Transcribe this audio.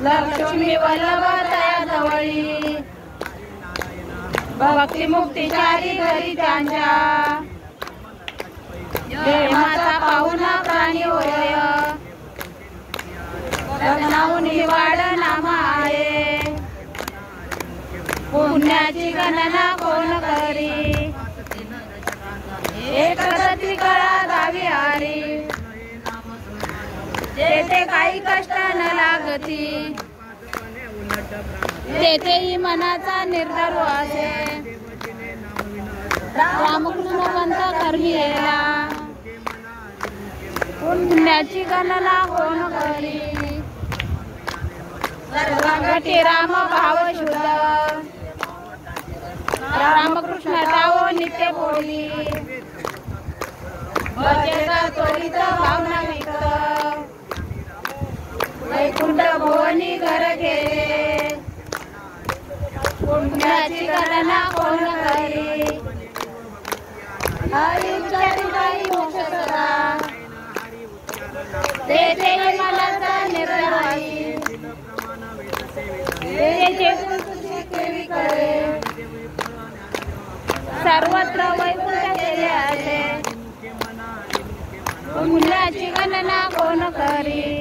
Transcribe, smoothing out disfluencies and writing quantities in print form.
लक्ष्मी वल्लभ तया जवळी भक्ती मुक्तीचारी घरी त्यांच्या देवाचा पाहुणा प्राणी होय गगनाहून वाढ नाम आहे पुण्याची गणना कोण करी एक गती कळा गावी आली तेथे काही कष्ट न लागती तेथेही मनाचा निर्धार असे रामकृष्ण पंथ कर्मी येला पुण्याची गणना कोण करी सर्वगती राम भाव शुद्ध रामकृष्ण राव नित्य बोली बचेचा त्वरित भावना विकत वैकुंठ भुवनी घर गेले पुण्याची गणना कोण करी हरी उच्चारी काही मोक्ष सदा तेथे मनाचा निर्धारी केवी करे सर्वत्र वैकुंठ केले आहे पुण्याची गणना कोण करी